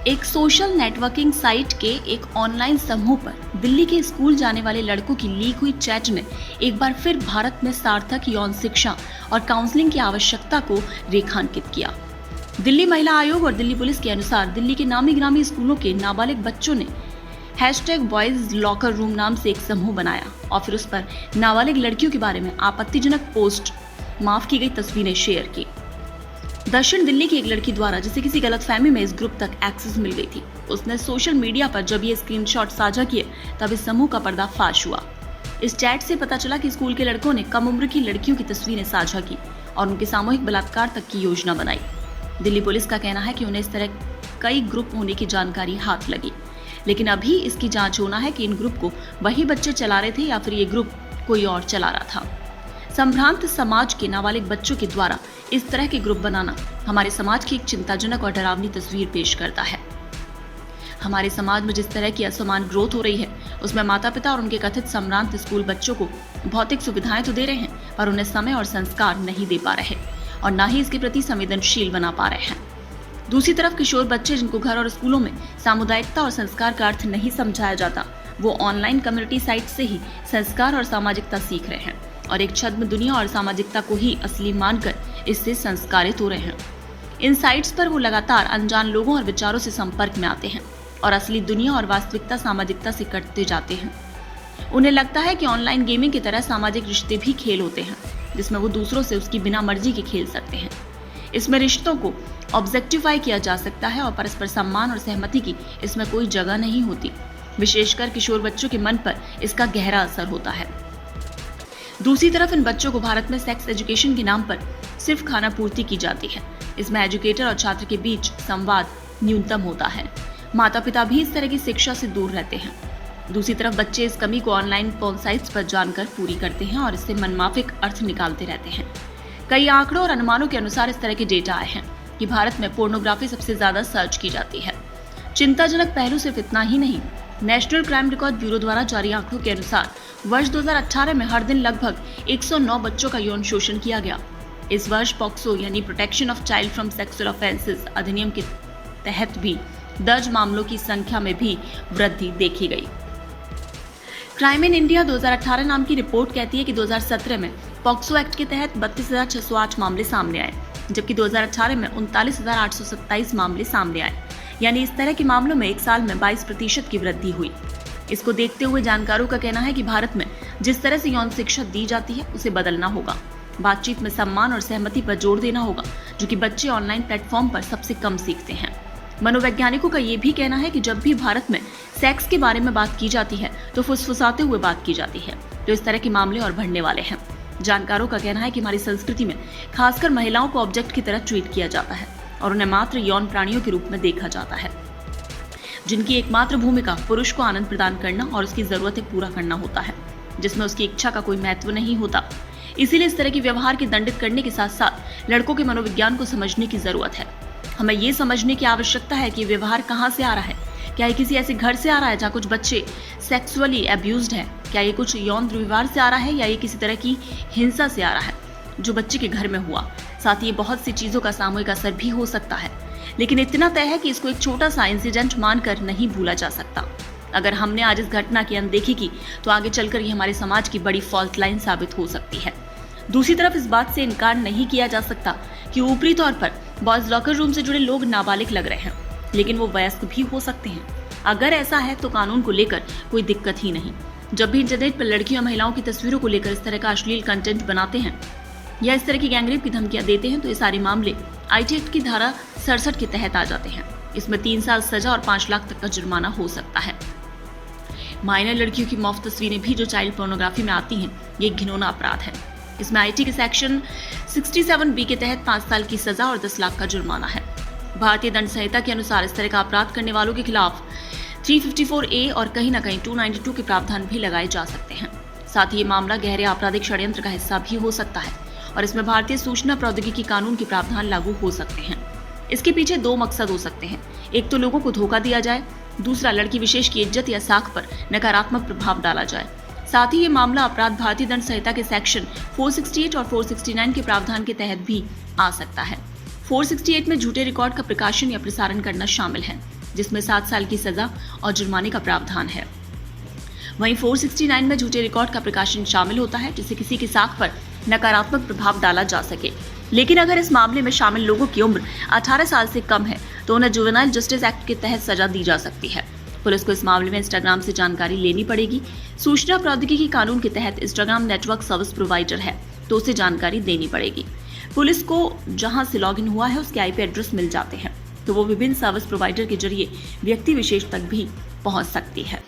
एक social networking site के एक ऑनलाइन समूह पर दिल्ली के स्कूल जाने वाले लड़कों की लीक हुई चैट ने एक बार फिर भारत में सार्थक यौन शिक्षा और काउंसलिंग की आवश्यकता को रेखांकित किया। दिल्ली महिला आयोग और दिल्ली पुलिस के अनुसार दिल्ली के नामी ग्रामी स्कूलों के नाबालिग बच्चों ने #बॉयज लॉकर रूम नाम से एक समूह बनाया और फिर उस पर नाबालिग लड़कियों के बारे में आपत्तिजनक पोस्ट, माफ की गई तस्वीरें शेयर की। दक्षिण दिल्ली की एक लड़की द्वारा जिसे किसी गलतफहमी में इस ग्रुप तक एक्सेस मिल गई थी, उसने सोशल मीडिया पर जब ये स्क्रीनशॉट साझा किए तब इस समूह का पर्दाफाश हुआ। इस चैट से पता चला कि स्कूल के लड़कों ने कम उम्र की लड़कियों की तस्वीरें साझा की और उनके सामूहिक बलात्कार तक की योजना बनाई। दिल्ली पुलिस का कहना है कि उन्हें इस तरह कई ग्रुप होने की जानकारी हाथ लगी, लेकिन अभी इसकी जांच होना है कि इन ग्रुप को वही बच्चे चला रहे थे या फिर ये ग्रुप कोई और चला रहा था। संभ्रांत समाज के नाबालिग बच्चों के द्वारा इस तरह के ग्रुप बनाना हमारे समाज की एक चिंताजनक और डरावनी तस्वीर पेश करता है। हमारे समाज में जिस तरह की असमान ग्रोथ हो रही है, उसमें माता पिता और उनके कथित संभ्रांत स्कूल बच्चों को भौतिक सुविधाएं तो दे रहे हैं, पर उन्हें समय और संस्कार नहीं दे पा रहे और न ही इसके प्रति संवेदनशील बना पा रहे हैं। दूसरी तरफ किशोर बच्चे जिनको घर और स्कूलों में सामुदायिकता और संस्कार का अर्थ नहीं समझाया जाता, वो ऑनलाइन कम्युनिटी साइट से ही संस्कार और सामाजिकता सीख रहे हैं और एक छद्म दुनिया और सामाजिकता को ही असली मानकर इससे संस्कारित हो रहे हैं। इन साइट्स पर वो लगातार अनजान लोगों और विचारों से संपर्क में आते हैं और असली दुनिया और वास्तविकता सामाजिकता से कटते जाते हैं। उन्हें लगता है कि ऑनलाइन गेमिंग की तरह सामाजिक रिश्ते भी खेल होते हैं, जिसमें वो दूसरों से उसकी बिना मर्जी के खेल सकते हैं। इसमें रिश्तों को ऑब्जेक्टिफाई किया जा सकता है और परस्पर सम्मान और सहमति की इसमें कोई जगह नहीं होती। विशेषकर किशोर बच्चों के मन पर इसका गहरा असर होता है। दूसरी तरफ इन बच्चों को भारत में सेक्स एजुकेशन के नाम पर सिर्फ खाना पूर्ति की जाती है। इसमें एजुकेटर और छात्र के बीच संवाद न्यूनतम होता है। माता पिता भी इस तरह की शिक्षा से दूर रहते हैं। दूसरी तरफ बच्चे इस कमी को ऑनलाइन पोर्न साइट्स पर जानकर पूरी करते हैं और इससे मनमाफिक अर्थ निकालते रहते हैं। कई आंकड़ों और अनुमानों के अनुसार इस तरह के डेटा आए हैं कि भारत में पोर्नोग्राफी सबसे ज्यादा सर्च की जाती है। चिंताजनक पहलू सिर्फ इतना ही नहीं, नेशनल क्राइम रिकॉर्ड ब्यूरो द्वारा जारी आंकड़ों के अनुसार वर्ष 2018 में हर दिन लगभग 109 बच्चों का यौन शोषण किया गया। इस वर्ष पॉक्सो यानी protection of child from sexual offences अधिनियम के तहत भी दर्ज मामलों की संख्या में भी वृद्धि देखी गई। क्राइम इन इंडिया 2018 नाम की रिपोर्ट कहती है कि 2017 में पॉक्सो एक्ट के तहत 32,608 मामले सामने आए, जबकि 2018 में 39,827 मामले सामने आए, यानी इस तरह के मामलों में एक साल में 22% की वृद्धि हुई। इसको देखते हुए जानकारों का कहना है कि भारत में जिस तरह से यौन शिक्षा दी जाती है उसे बदलना होगा। बातचीत में सम्मान और सहमति पर जोर देना होगा, जो कि बच्चे ऑनलाइन प्लेटफॉर्म पर सबसे कम सीखते हैं। मनोवैज्ञानिकों का ये भी कहना है कि जब भी भारत में सेक्स के बारे में बात की जाती है तो फुसफुसाते हुए बात की जाती है, तो इस तरह के मामले और बढ़ने वाले हैं। जानकारों का कहना है कि हमारी संस्कृति में खासकर महिलाओं को ऑब्जेक्ट की तरह ट्रीट किया जाता है और उन्हें मात्र यौन प्राणियों के रूप में देखा जाता है, जिनकी एकमात्र भूमिका पुरुष को आनंद प्रदान करना और उसकी जरूरतें पूरा करना होता है, जिसमें उसकी इच्छा का कोई महत्व नहीं होता। इसीलिए इस तरह के व्यवहार के दंडित करने के साथ साथ लड़कों के मनोविज्ञान को समझने की जरूरत है। हमें ये समझने की आवश्यकता है कि व्यवहार कहाँ से आ रहा है। क्या ये किसी ऐसे घर से आ रहा है जहाँ कुछ बच्चे सेक्सुअली अब्यूज्ड है? क्या ये कुछ यौन दुर्व्यवहार से आ रहा है या ये किसी तरह की हिंसा से आ रहा है जो बच्चे के घर में हुआ? साथ ही ये बहुत सी चीजों का सामूहिक असर भी हो सकता है, लेकिन इतना तय है कि इसको एक छोटा सा इंसिडेंट मानकर नहीं भूला जा सकता। अगर हमने आज इस घटना की अनदेखी की तो आगे चलकर ये हमारे समाज की बड़ी फॉल्ट लाइन साबित हो सकती है। दूसरी तरफ इस बात से इनकार नहीं किया जा सकता कि ऊपरी तौर पर बॉयज लॉकर रूम से जुड़े लोग नाबालिग लग रहे हैं, लेकिन वो वयस्क भी हो सकते हैं। अगर ऐसा है तो कानून को लेकर कोई दिक्कत ही नहीं। जब भी इंटरनेट पर लड़कियों और महिलाओं की तस्वीरों को लेकर इस तरह का अश्लील कंटेंट बनाते हैं या इस तरह की गैंगरेप की धमकियां देते हैं तो ये सारे मामले आईटी एक्ट की धारा 67 के तहत आ जाते हैं। इसमें 3 साल सजा और 5 लाख तक का जुर्माना हो सकता है। माइनर लड़कियों की मौत तस्वीरें भी जो चाइल्ड पोर्नोग्राफी में आती हैं, ये एक घिनौना अपराध है। इसमें आईटी के सेक्शन 67B के तहत 5 साल की सजा और 10 लाख का जुर्माना है। भारतीय दंड संहिता के अनुसार इस तरह का अपराध करने वालों के खिलाफ 354A और कहीं न कहीं 292 के प्रावधान भी लगाए जा सकते हैं। साथ ही ये मामला गहरे आपराधिक षड्यंत्र का हिस्सा भी हो सकता है और इसमें भारतीय सूचना प्रौद्योगिकी कानून के प्रावधान लागू हो सकते हैं। इसके पीछे 2 मकसद हो सकते हैं। एक तो लोगों को धोखा दिया जाए, दूसरा लड़की विशेष की इज्जत या साख पर नकारात्मक प्रभाव डाला जाए। साथ ही ये मामला अपराध भारतीय दंड संहिता के सेक्शन 468 और 469 के प्रावधान के तहत भी आ सकता है। 468 में झूठे रिकॉर्ड का प्रकाशन या प्रसारण करना शामिल है, जिसमें 7 साल की सजा और जुर्माने का प्रावधान है। वहीं 469 में झूठे रिकॉर्ड का प्रकाशन शामिल होता है, जिससे किसी की साख पर नकारात्मक प्रभाव डाला जा सके। लेकिन अगर इस मामले में शामिल लोगों की उम्र 18 साल से कम है तो उन्हें जुवेनाइल जस्टिस एक्ट के तहत सजा दी जा सकती है। पुलिस को इस मामले में इंस्टाग्राम से जानकारी लेनी पड़ेगी। सूचना प्रौद्योगिकी कानून के तहत इंस्टाग्राम नेटवर्क सर्विस प्रोवाइडर है तो उसे जानकारी देनी पड़ेगी। पुलिस को जहां से लॉगिन हुआ है उसके आईपी एड्रेस मिल जाते हैं तो वो विभिन्न सर्विस प्रोवाइडर के जरिए व्यक्ति विशेष तक भी पहुंच सकती है।